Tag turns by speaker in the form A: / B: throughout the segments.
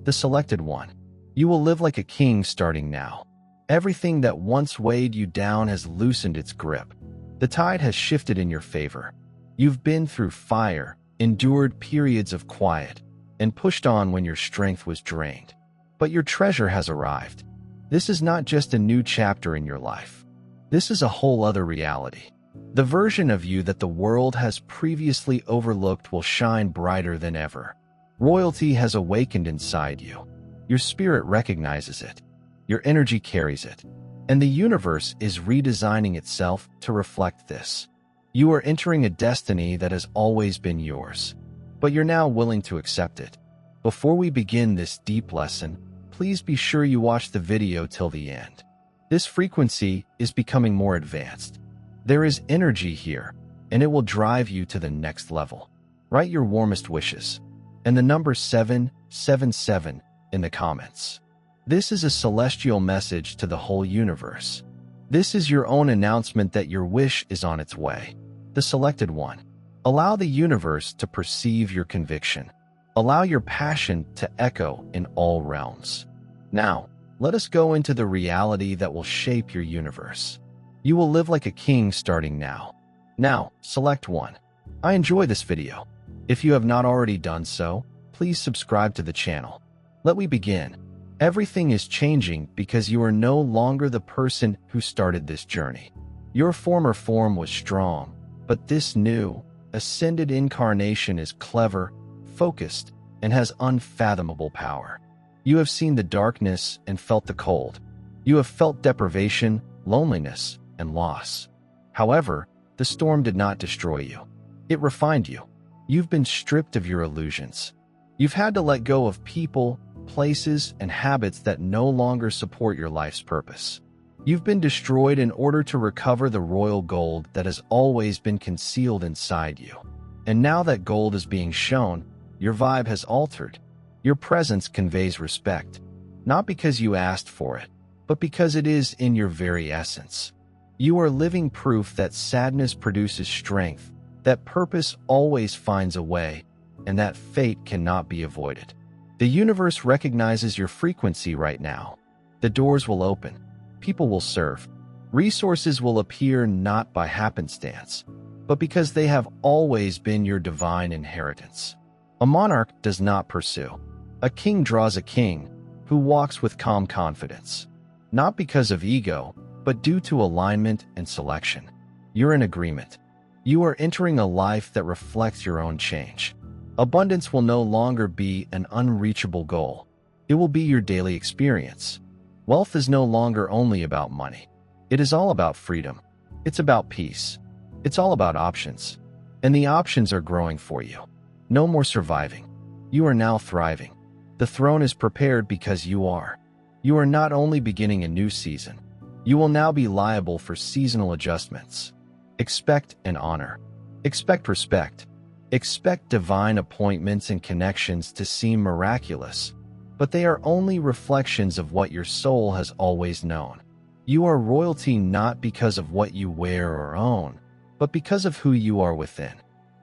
A: the selected one. You will live like a king starting now. Everything that once weighed you down has loosened its grip. The tide has shifted in your favor. You've been through fire, endured periods of quiet, and pushed on when your strength was drained. But your treasure has arrived. This is not just a new chapter in your life. This is a whole other reality. The version of you that the world has previously overlooked will shine brighter than ever. Royalty has awakened inside you. Your spirit recognizes it. Your energy carries it. And the universe is redesigning itself to reflect this. You are entering a destiny that has always been yours, but you're now willing to accept it. Before we begin this deep lesson, please be sure you watch the video till the end. This frequency is becoming more advanced. There is energy here, and it will drive you to the next level. Write your warmest wishes and the number 777 in the comments. This is a celestial message to the whole universe. This is your own announcement that your wish is on its way. The selected one. Allow the universe to perceive your conviction. Allow your passion to echo in all realms. Now, let us go into the reality that will shape your universe. You will live like a king starting now. Now, select one. I enjoy this video. If you have not already done so, please subscribe to the channel. Let me begin. Everything is changing because you are no longer the person who started this journey. Your former form was strong, but this new, ascended incarnation is clever, focused, and has unfathomable power. You have seen the darkness and felt the cold. You have felt deprivation, loneliness, and loss. However, the storm did not destroy you. It refined you. You've been stripped of your illusions. You've had to let go of people, places, and habits that no longer support your life's purpose. You've been destroyed in order to recover the royal gold that has always been concealed inside you. And now that gold is being shown, your vibe has altered. Your presence conveys respect, not because you asked for it, but because it is in your very essence. You are living proof that sadness produces strength, that purpose always finds a way, and that fate cannot be avoided. The universe recognizes your frequency right now. The doors will open. People will serve. Resources will appear not by happenstance, but because they have always been your divine inheritance. A monarch does not pursue. A king draws a king who walks with calm confidence, not because of ego, but due to alignment and selection. You're in agreement. You are entering a life that reflects your own change. Abundance will no longer be an unreachable goal. It will be your daily experience. Wealth is no longer only about money. It is all about freedom. It's about peace. It's all about options. And the options are growing for you. No more surviving. You are now thriving. The throne is prepared because you are. You are not only beginning a new season. You will now be liable for seasonal adjustments. Expect an honor. Expect respect. Expect divine appointments and connections to seem miraculous, but they are only reflections of what your soul has always known. You are royalty not because of what you wear or own, but because of who you are within.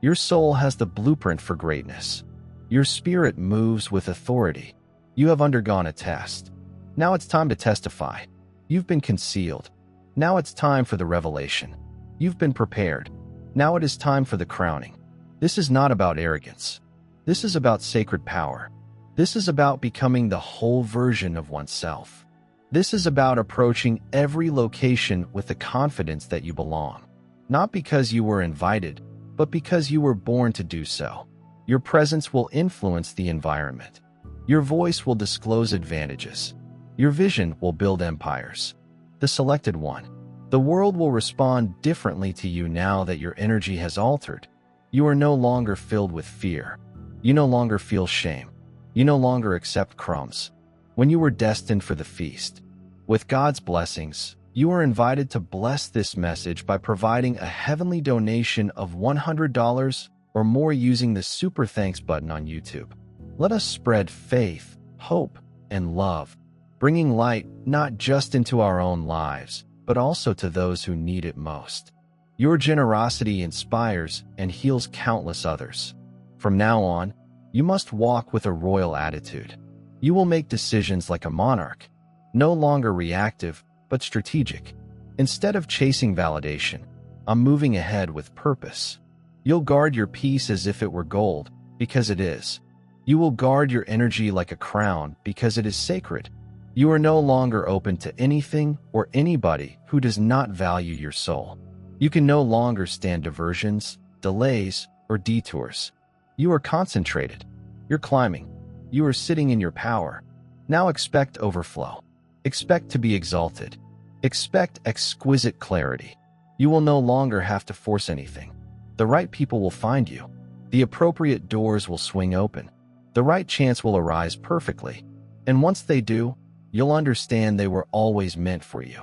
A: Your soul has the blueprint for greatness. Your spirit moves with authority. You have undergone a test. Now it's time to testify. You've been concealed. Now it's time for the revelation. You've been prepared. Now it is time for the crowning. This is not about arrogance. This is about sacred power. This is about becoming the whole version of oneself. This is about approaching every location with the confidence that you belong. Not because you were invited, but because you were born to do so. Your presence will influence the environment. Your voice will disclose advantages. Your vision will build empires. The selected one. The world will respond differently to you now that your energy has altered. You are no longer filled with fear. You no longer feel shame. You no longer accept crumbs. When you were destined for the feast. With God's blessings, you are invited to bless this message by providing a heavenly donation of $100 or more using the Super Thanks button on YouTube. Let us spread faith, hope, and love, bringing light not just into our own lives, but also to those who need it most. Your generosity inspires and heals countless others. From now on, you must walk with a royal attitude. You will make decisions like a monarch, no longer reactive, but strategic. Instead of chasing validation, I'm moving ahead with purpose. You'll guard your peace as if it were gold, because it is. You will guard your energy like a crown, because it is sacred. You are no longer open to anything or anybody who does not value your soul. You can no longer stand diversions, delays, or detours. You are concentrated. You're climbing. You are sitting in your power. Now expect overflow. Expect to be exalted. Expect exquisite clarity. You will no longer have to force anything. The right people will find you. The appropriate doors will swing open. The right chance will arise perfectly. And once they do, you'll understand they were always meant for you.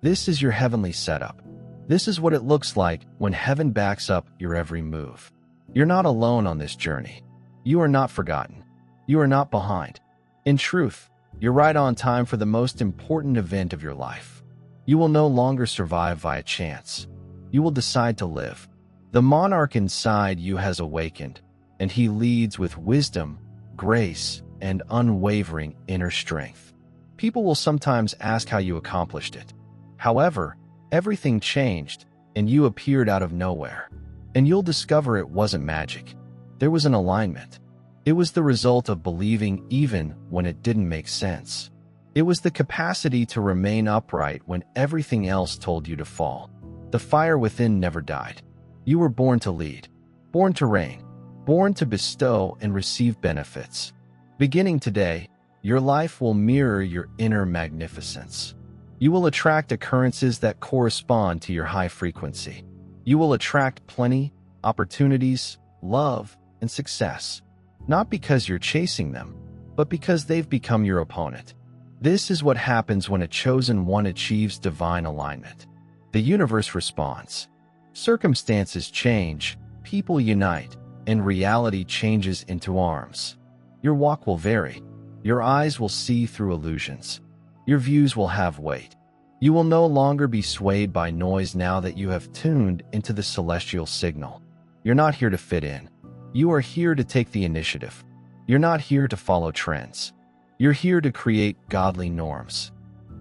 A: This is your heavenly setup. This is what it looks like when heaven backs up your every move. You're not alone on this journey. You are not forgotten. You are not behind. In truth, you're right on time for the most important event of your life. You will no longer survive via chance. You will decide to live. The monarch inside you has awakened, and he leads with wisdom, grace, and unwavering inner strength. People will sometimes ask how you accomplished it. However, everything changed, and you appeared out of nowhere. And you'll discover it wasn't magic. There was an alignment. It was the result of believing even when it didn't make sense. It was the capacity to remain upright when everything else told you to fall. The fire within never died. You were born to lead, born to reign, born to bestow and receive benefits. Beginning today, your life will mirror your inner magnificence. You will attract occurrences that correspond to your high frequency. You will attract plenty, opportunities, love, and success. Not because you're chasing them, but because they've become your opponent. This is what happens when a chosen one achieves divine alignment. The universe responds. Circumstances change, people unite, and reality changes into arms. Your walk will vary. Your eyes will see through illusions. Your views will have weight. You will no longer be swayed by noise now that you have tuned into the celestial signal. You're not here to fit in. You are here to take the initiative. You're not here to follow trends. You're here to create godly norms.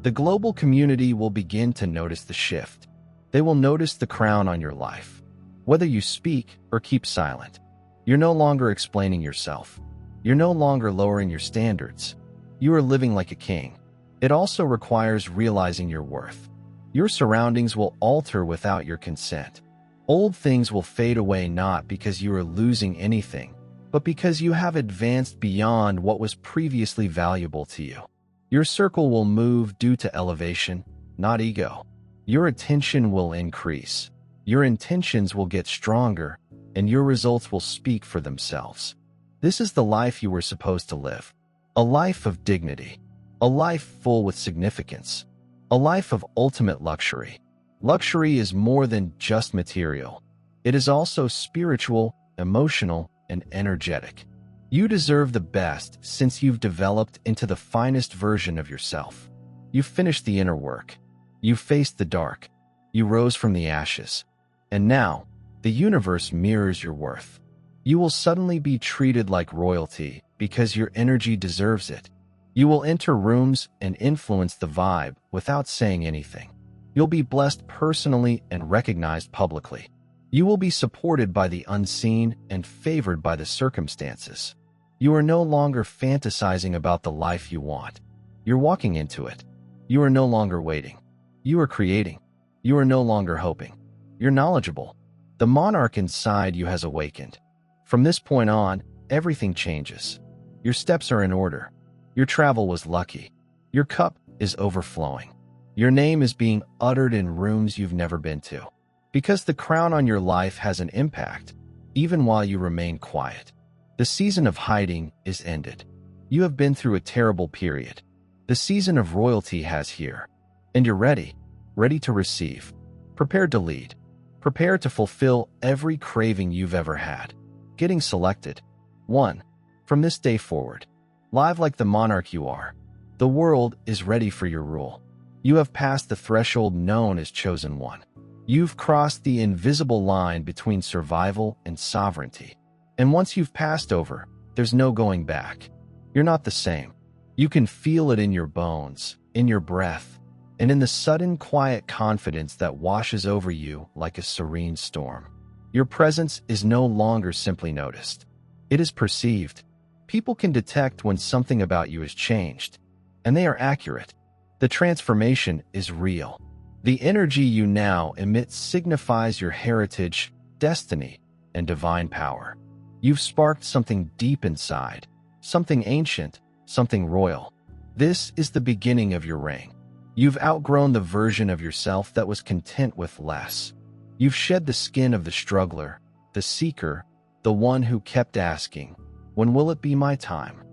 A: The global community will begin to notice the shift. They will notice the crown on your life. Whether you speak or keep silent, you're no longer explaining yourself. You're no longer lowering your standards. You are living like a king. It also requires realizing your worth. Your surroundings will alter without your consent. Old things will fade away not because you are losing anything, but because you have advanced beyond what was previously valuable to you. Your circle will move due to elevation, not ego. Your attention will increase. Your intentions will get stronger, and your results will speak for themselves. This is the life you were supposed to live. A life of dignity. A life full with significance. A life of ultimate luxury. Luxury is more than just material. It is also spiritual, emotional, and energetic. You deserve the best since you've developed into the finest version of yourself. You've finished the inner work. You faced the dark. You rose from the ashes. And now, the universe mirrors your worth. You will suddenly be treated like royalty because your energy deserves it. You will enter rooms and influence the vibe without saying anything. You'll be blessed personally and recognized publicly. You will be supported by the unseen and favored by the circumstances. You are no longer fantasizing about the life you want. You're walking into it. You are no longer waiting. You are creating. You are no longer hoping. You're knowledgeable. The monarch inside you has awakened. From this point on, everything changes. Your steps are in order. Your travel was lucky. Your cup is overflowing. Your name is being uttered in rooms you've never been to. Because the crown on your life has an impact, even while you remain quiet. The season of hiding is ended. You have been through a terrible period. The season of royalty has here. And you're ready to receive. Prepared to lead. Prepared to fulfill every craving you've ever had. Getting selected. 1. From this day forward, live like the monarch you are. The world is ready for your rule. You have passed the threshold known as chosen one. You've crossed the invisible line between survival and sovereignty. And once you've passed over, there's no going back. You're not the same. You can feel it in your bones, in your breath, and in the sudden quiet confidence that washes over you like a serene storm. Your presence is no longer simply noticed. It is perceived. People can detect when something about you has changed, and they are accurate. The transformation is real. The energy you now emit signifies your heritage, destiny, and divine power. You've sparked something deep inside, something ancient, something royal. This is the beginning of your reign. You've outgrown the version of yourself that was content with less. You've shed the skin of the struggler, the seeker, the one who kept asking, "When will it be my time?"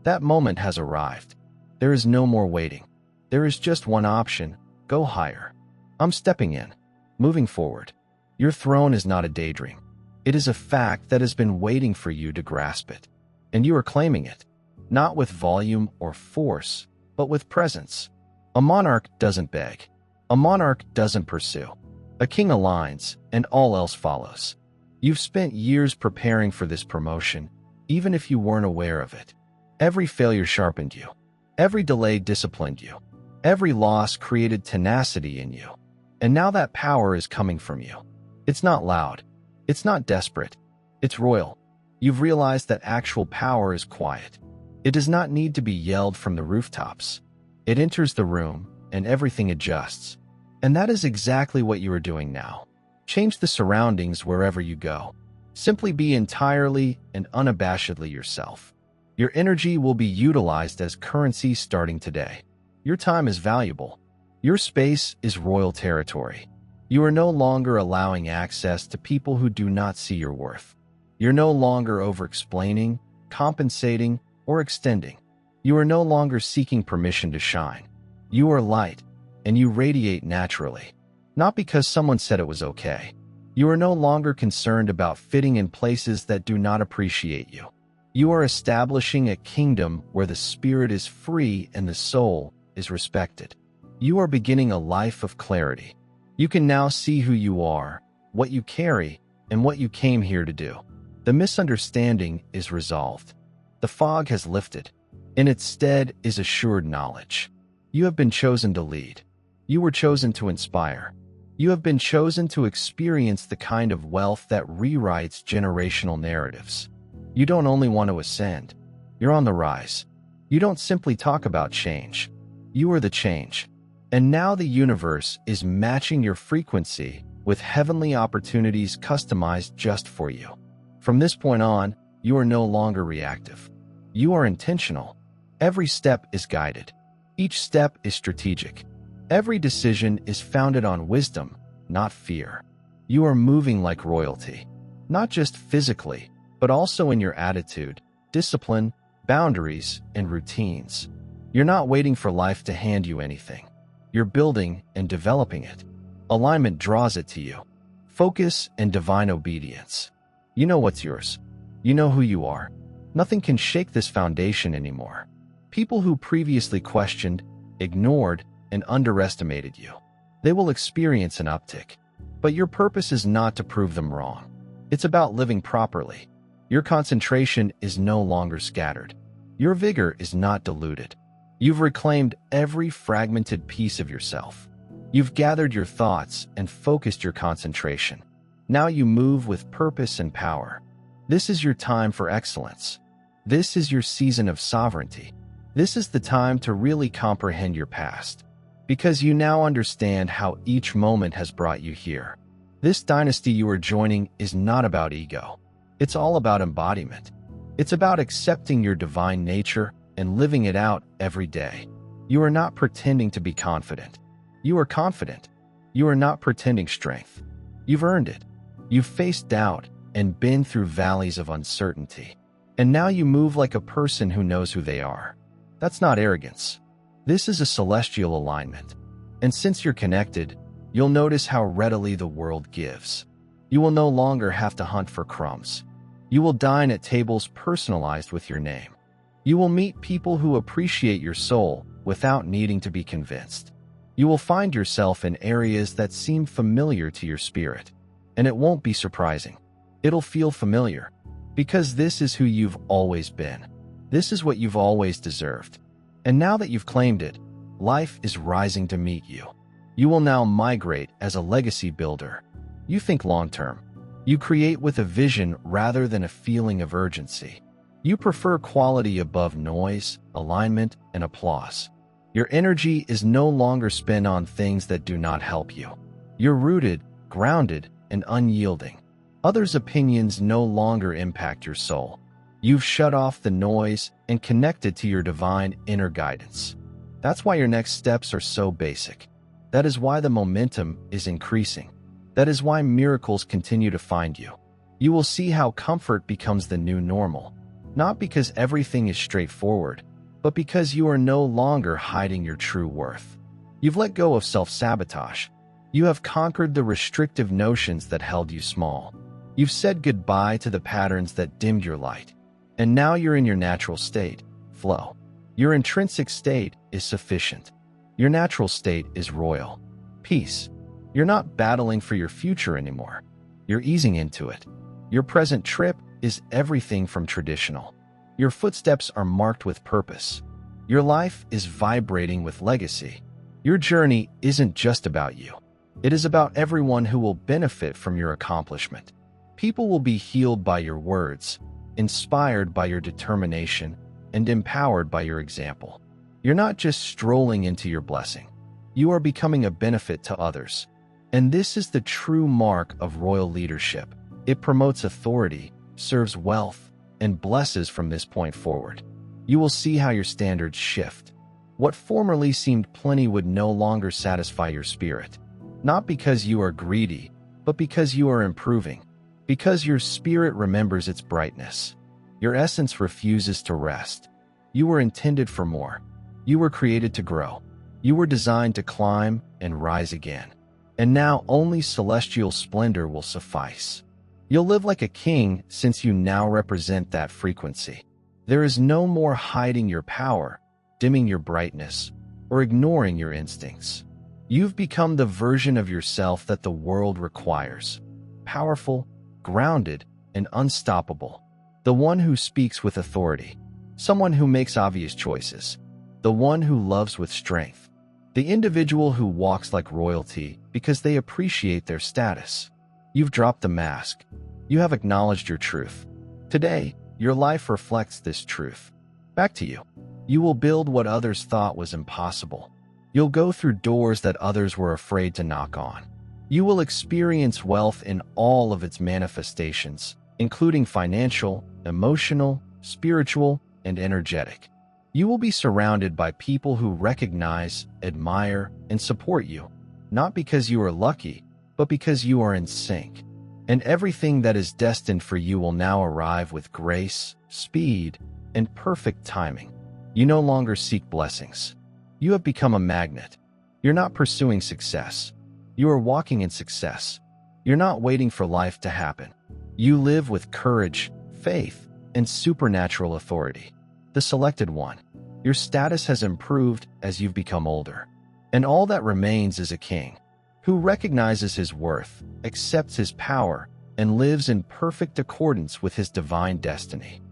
A: That moment has arrived. There is no more waiting. There is just one option: go higher. I'm stepping in, moving forward. Your throne is not a daydream. It is a fact that has been waiting for you to grasp it. And you are claiming it, not with volume or force, but with presence. A monarch doesn't beg. A monarch doesn't pursue. A king aligns, and all else follows. You've spent years preparing for this promotion, even if you weren't aware of it. Every failure sharpened you. Every delay disciplined you. Every loss created tenacity in you. And now that power is coming from you. It's not loud. It's not desperate. It's royal. You've realized that actual power is quiet. It does not need to be yelled from the rooftops. It enters the room, and everything adjusts. And that is exactly what you are doing now. Change the surroundings wherever you go. Simply be entirely and unabashedly yourself. Your energy will be utilized as currency starting today. Your time is valuable. Your space is royal territory. You are no longer allowing access to people who do not see your worth. You're no longer over-explaining, compensating, or extending. You are no longer seeking permission to shine. You are light, and you radiate naturally. Not because someone said it was okay. You are no longer concerned about fitting in places that do not appreciate you. You are establishing a kingdom where the spirit is free and the soul is respected. You are beginning a life of clarity. You can now see who you are, what you carry, and what you came here to do. The misunderstanding is resolved. The fog has lifted. In its stead is assured knowledge. You have been chosen to lead. You were chosen to inspire. You have been chosen to experience the kind of wealth that rewrites generational narratives. You don't only want to ascend. You're on the rise. You don't simply talk about change. You are the change. And now the universe is matching your frequency with heavenly opportunities customized just for you. From this point on, you are no longer reactive. You are intentional. Every step is guided. Each step is strategic. Every decision is founded on wisdom, not fear. You are moving like royalty, not just physically, but also in your attitude, discipline, boundaries, and routines. You're not waiting for life to hand you anything. You're building and developing it. Alignment draws it to you. Focus and divine obedience. You know what's yours. You know who you are. Nothing can shake this foundation anymore. People who previously questioned, ignored, and underestimated you, they will experience an uptick. But your purpose is not to prove them wrong. It's about living properly. Your concentration is no longer scattered. Your vigor is not diluted. You've reclaimed every fragmented piece of yourself. You've gathered your thoughts and focused your concentration. Now you move with purpose and power. This is your time for excellence. This is your season of sovereignty. This is the time to really comprehend your past, because you now understand how each moment has brought you here. This dynasty you are joining is not about ego. It's all about embodiment. It's about accepting your divine nature and living it out every day. You are not pretending to be confident. You are confident. You are not pretending strength. You've earned it. You've faced doubt and been through valleys of uncertainty. And now you move like a person who knows who they are. That's not arrogance. This is a celestial alignment. And since you're connected, you'll notice how readily the world gives. You will no longer have to hunt for crumbs. You will dine at tables personalized with your name. You will meet people who appreciate your soul without needing to be convinced. You will find yourself in areas that seem familiar to your spirit. And it won't be surprising. It'll feel familiar, because this is who you've always been. This is what you've always deserved. And now that you've claimed it, life is rising to meet you. You will now migrate as a legacy builder. You think long-term. You create with a vision rather than a feeling of urgency. You prefer quality above noise, alignment, and applause. Your energy is no longer spent on things that do not help you. You're rooted, grounded, and unyielding. Others' opinions no longer impact your soul. You've shut off the noise and connected to your divine inner guidance. That's why your next steps are so basic. That is why the momentum is increasing. That is why miracles continue to find you. You will see how comfort becomes the new normal. Not because everything is straightforward, but because you are no longer hiding your true worth. You've let go of self-sabotage. You have conquered the restrictive notions that held you small. You've said goodbye to the patterns that dimmed your light. And now you're in your natural state, flow. Your intrinsic state is sufficient. Your natural state is royal. Peace. You're not battling for your future anymore. You're easing into it. Your present trip is everything from traditional. Your footsteps are marked with purpose. Your life is vibrating with legacy. Your journey isn't just about you. It is about everyone who will benefit from your accomplishment. People will be healed by your words, inspired by your determination, and empowered by your example. You're not just strolling into your blessing. You are becoming a benefit to others. And this is the true mark of royal leadership. It promotes authority, serves wealth, and blesses from this point forward. You will see how your standards shift. What formerly seemed plenty would no longer satisfy your spirit. Not because you are greedy, but because you are improving. Because your spirit remembers its brightness. Your essence refuses to rest. You were intended for more. You were created to grow. You were designed to climb and rise again. And now only celestial splendor will suffice. You'll live like a king since you now represent that frequency. There is no more hiding your power, dimming your brightness, or ignoring your instincts. You've become the version of yourself that the world requires. Powerful, grounded, and unstoppable. The one who speaks with authority. Someone who makes obvious choices. The one who loves with strength. The individual who walks like royalty because they appreciate their status. You've dropped the mask. You have acknowledged your truth. Today, your life reflects this truth. Back to you. You will build what others thought was impossible. You'll go through doors that others were afraid to knock on. You will experience wealth in all of its manifestations, including financial, emotional, spiritual, and energetic. You will be surrounded by people who recognize, admire, and support you, not because you are lucky, but because you are in sync. And everything that is destined for you will now arrive with grace, speed, and perfect timing. You no longer seek blessings. You have become a magnet. You're not pursuing success. You are walking in success. You're not waiting for life to happen. You live with courage, faith, and supernatural authority. The selected one. Your status has improved as you've become older. And all that remains is a king who recognizes his worth, accepts his power, and lives in perfect accordance with his divine destiny.